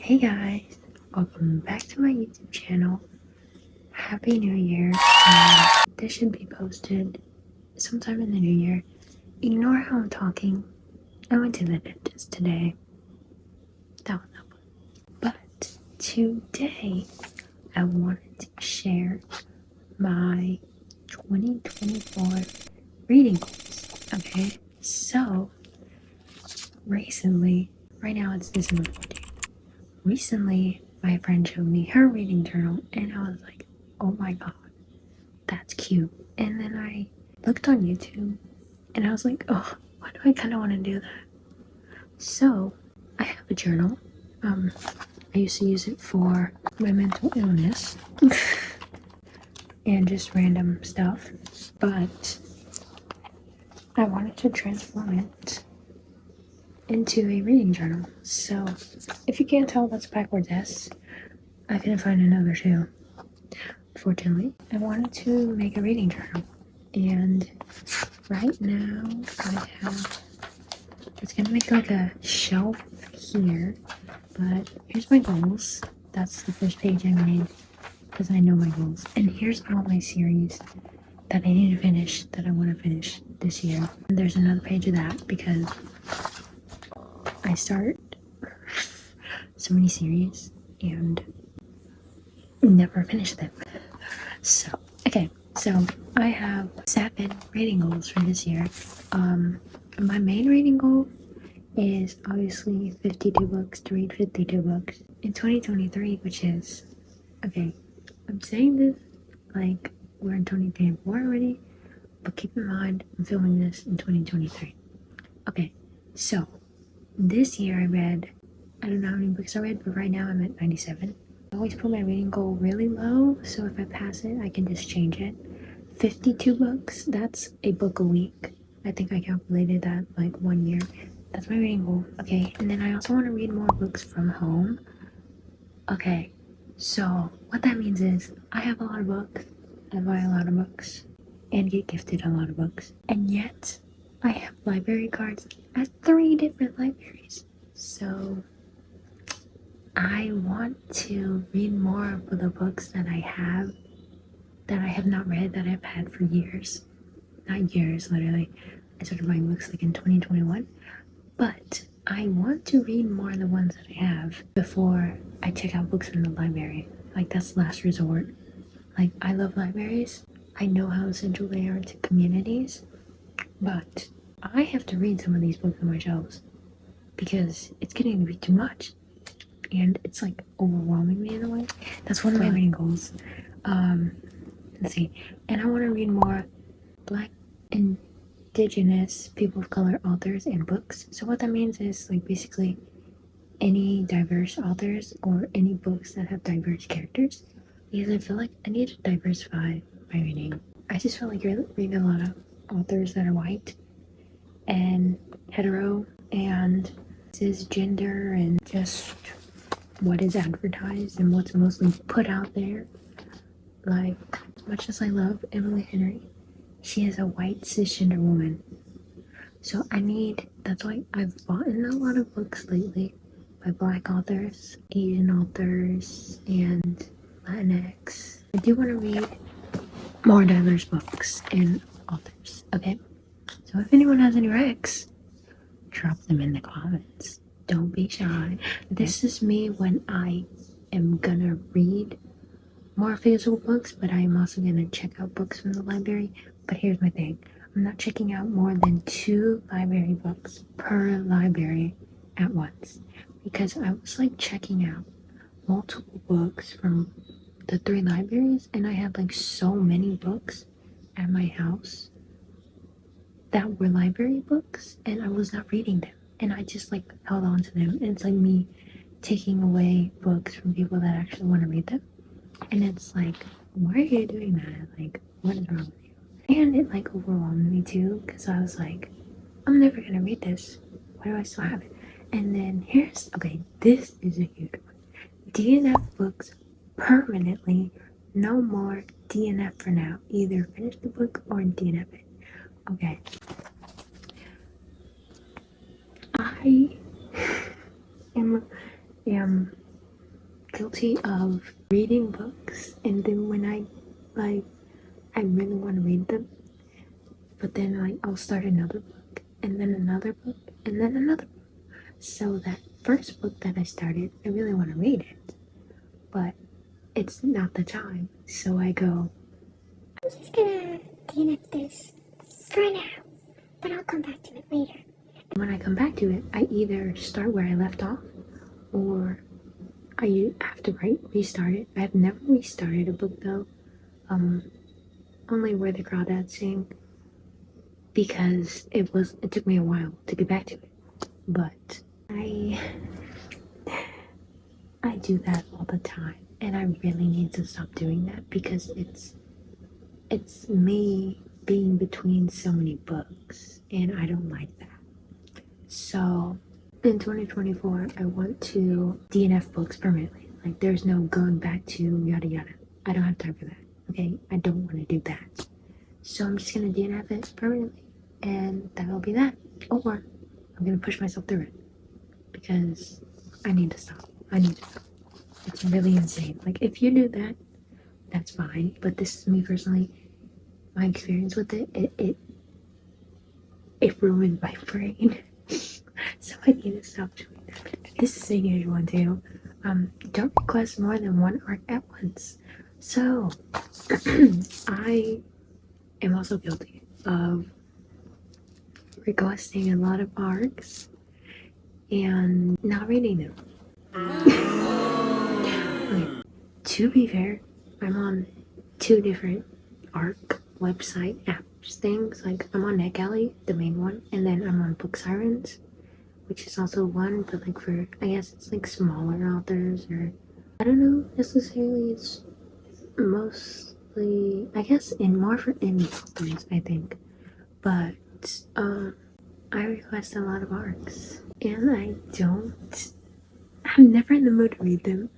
Hey guys, welcome back to my YouTube channel. Happy New Year. This should be posted sometime in the new year. Ignore how I'm talking. I went to the dentist today. That was not fun. But today I wanted to share my 2024 reading goals. Okay, so recently, right now it's December 14th. Recently, my friend showed me her reading journal, and I was like, oh my god, that's cute. And then I looked on YouTube, and I was like, oh, why do I kind of want to do that? So, I have a journal. I used to use it for my mental illness and just random stuff, but I wanted to transform it into a reading journal. So, if you can't tell, that's backwards S. I couldn't find another too. Fortunately, I wanted to make a reading journal, and right now it's gonna make like a shelf here, but here's my goals. That's the first page I made because I know my goals, and here's all my series that I need to finish, that I want to finish this year. And there's another page of that because I start so many series and never finish them. So, okay, so I have 7 reading goals for this year. My main reading goal is obviously 52 books, to read 52 books in 2023, which is, okay, I'm saying this like we're in 2024 already, but keep in mind I'm filming this in 2023. Okay, so this year I read, I don't know how many books I read, but right now I'm at 97. I always put my reading goal really low, so if I pass it, I can just change it. 52 books, that's a book a week. I think I calculated that like 1 year. That's my reading goal. Okay, and then I also want to read more books from home. Okay, so what that means is I have a lot of books, I buy a lot of books, and get gifted a lot of books. And yet, I have library cards at 3 different libraries. So I want to read more of the books that I have not read, that I've had for years. Not years, literally. I started buying books like in 2021. But I want to read more of the ones that I have before I check out books from the library. Like, that's last resort. Like, I love libraries. I know how essential they are to communities. But I have to read some of these books on my shelves because it's getting to be too much. And it's like overwhelming me in a way. That's one of my reading goals. Let's see. And I want to read more Black Indigenous people of color authors and books. So what that means is like basically any diverse authors or any books that have diverse characters. Because I feel like I need to diversify my reading. I just feel like you're reading a lot of authors that are white and hetero and cisgender and just what is advertised and what's mostly put out there. Like, as much as I love Emily Henry, she is a white cisgender woman. So that's why I've bought in a lot of books lately by Black authors, Asian authors, and Latinx. I do want to read more diverse books and authors, okay? So if anyone has any recs, drop them in the comments. Don't be shy. This is me when I am gonna read more physical books, but I'm also gonna check out books from the library. But here's my thing. I'm not checking out more than 2 library books per library at once. Because I was like checking out multiple books from the 3 libraries, and I had like so many books at my house that were library books, and I was not reading them. And I just like held on to them. And it's like me taking away books from people that actually want to read them. And it's like, why are you doing that? Like, what is wrong with you? And it like overwhelmed me too, because I was like, I'm never gonna read this. Why do I still have it? And then this is a huge one. DNF books permanently. No more DNF for now. Either finish the book or DNF it. Okay. I am guilty of reading books, and then when I really want to read them, but then I'll start another book, and then another book, and then another book. So that first book that I started, I really want to read it, but it's not the time. So I go, I'm just gonna DNF this for now, but I'll come back to it later. when I come back to it, I either start where I left off, or I have to restart it. I've never restarted a book though. Only Where the Crawdads Sing, because it took me a while to get back to it. But I do that all the time, and I really need to stop doing that because it's me being between so many books, and I don't like that. So in 2024, I want to DNF books permanently. Like, there's no going back to yada yada. I don't have time for that. Okay, I don't want to do that. So I'm just gonna DNF it permanently, and that'll be that. Or I'm gonna push myself through it because I need to stop. It's really insane. Like, if you do that, that's fine. But this is me personally. My experience with it ruined my brain. So I need to stop doing that. This is a huge one too. Don't request more than one arc at once. So I am also guilty of requesting a lot of arcs and not reading them. Okay, to be fair, I'm on 2 different arc website apps things. Like, I'm on NetGalley, the main one, and then I'm on Booksirens, which is also one, but like for, I guess it's like smaller authors, or I don't know necessarily. It's mostly, I guess, more for indie authors, I think. But I request a lot of arcs, and I'm never in the mood to read them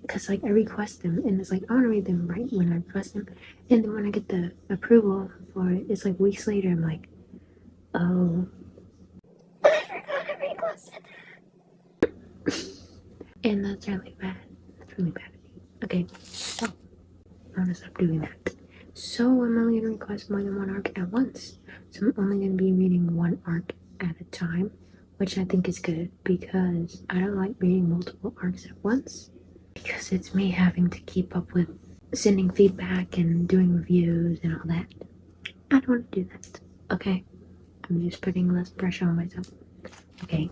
because like I request them, and it's like I want to read them right when I request them, and then when I get the approval for it, it's like weeks later. I'm like, oh. I forgot I requested that. And that's really bad. That's really bad of me. Okay, so I'm gonna stop doing that. So I'm only gonna request more than one arc at once. So I'm only gonna be reading one arc at a time, which I think is good because I don't like reading multiple arcs at once, because it's me having to keep up with sending feedback and doing reviews and all that. I don't want to do that. Okay, I'm just putting less pressure on myself. Okay,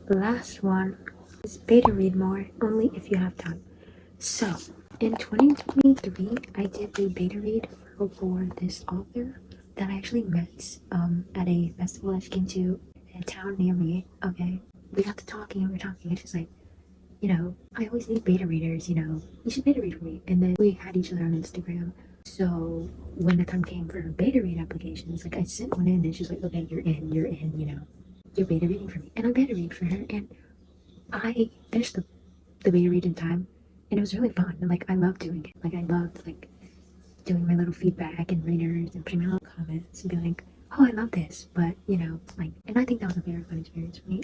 the last one is beta read more, only if you have time. So in 2023, I did a beta read for this author that I actually met at a festival that she came to in a town near me. Okay, we got to talking and we were talking, and she's like, you know, I always need beta readers, you know, you should beta read for me. And then we had each other on Instagram. So when the time came for beta read applications, like I sent one in, and she's like, okay, you're in, you know, you're beta reading for me. And I beta read for her, and I finished the beta read in time, and it was really fun. And like, I loved doing it. Like, I loved like doing my little feedback and readers and putting my little comments and being like, oh, I love this. But you know, like, and I think that was a very fun experience for me.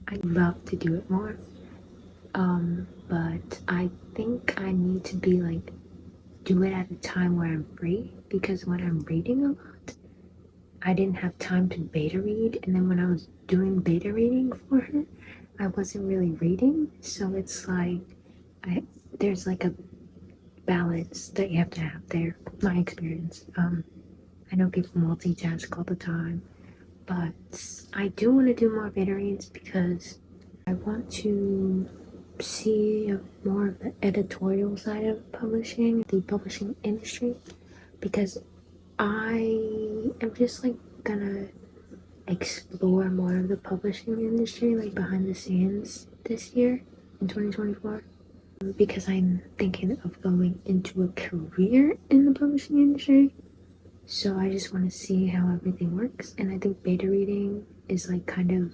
I'd love to do it more. But I think I need to be like, do it at a time where I'm free, because when I'm reading a lot, I didn't have time to beta read, and then when I was doing beta reading for her, I wasn't really reading. So it's like there's like a balance that you have to have there. My experience. I know people multitask all the time, but I do want to do more beta reads because I want to see more of the editorial side of publishing, the publishing industry, because I am just like gonna explore more of the publishing industry, like behind the scenes this year in 2024, because I'm thinking of going into a career in the publishing industry. So I just want to see how everything works, and I think beta reading is like kind of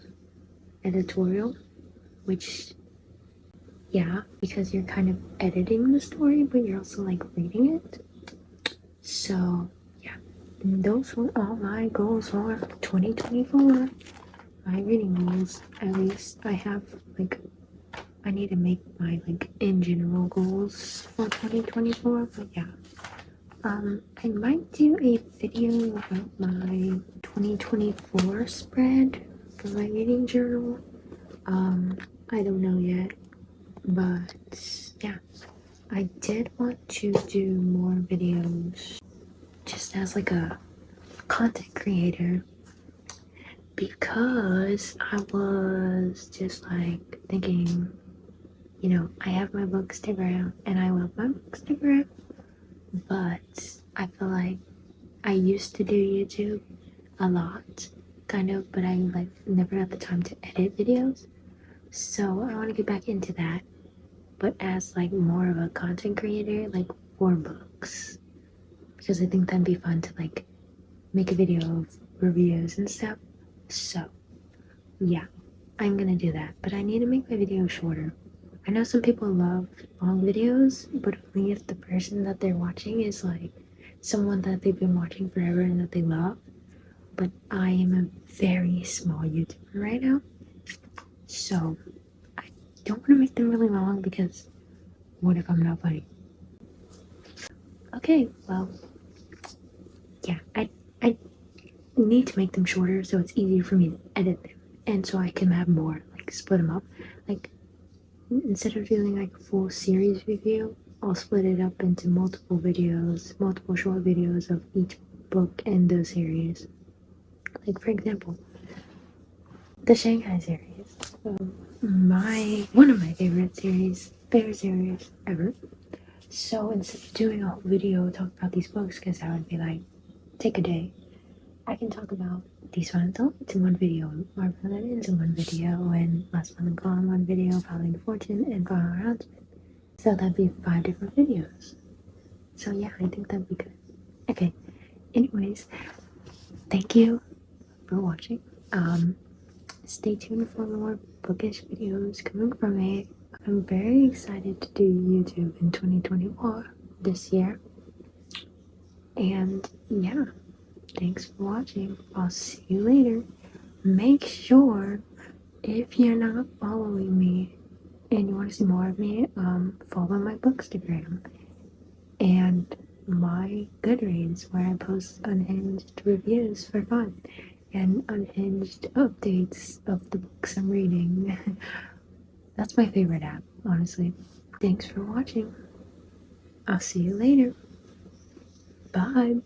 editorial, which, yeah, because you're kind of editing the story, but you're also like reading it. So yeah, and those were all my goals for 2024. My reading goals, at least I have like I need to make my like in general goals for 2024, but yeah. I might do a video about my 2024 spread for my reading journal. I don't know yet, but yeah. I did want to do more videos just as like a content creator because I was just like thinking, I have my bookstagram and I love my bookstagram, but I feel like I used to do YouTube a lot, kind of, but I like never had the time to edit videos. So I want to get back into that, but as like more of a content creator, like for books, because I think that'd be fun to like make a video of reviews and stuff. So yeah, I'm gonna do that, but I need to make my video shorter. I know some people love long videos, but only if the person that they're watching is like someone that they've been watching forever and that they love. But I am a very small YouTuber right now, so I don't want to make them really long because what if I'm not funny? Okay, well, yeah, I need to make them shorter so it's easier for me to edit them, and so I can have more, like split them up. Like instead of doing like a full series review, I'll split it up into multiple videos, multiple short videos of each book in the series. Like for example, the Shanghai series. One of my favorite series ever. So instead of doing a whole video talking about these books, because that would be like take a day, I can talk about these ones in one video, Marvel Legends in one video, and Last One and Gone one video, Following the Fortune, and Final Announcement. So that'd be 5 different videos. So yeah, I think that'd be good. Okay. Anyways, thank you for watching. Stay tuned for more bookish videos coming from me. I'm very excited to do YouTube in 2024 this year. And yeah, thanks for watching. I'll see you later. Make sure if you're not following me and you want to see more of me, follow my bookstagram and my Goodreads where I post unhinged reviews for fun and unhinged updates of the books I'm reading. That's my favorite app, honestly. Thanks for watching. I'll see you later. Bye.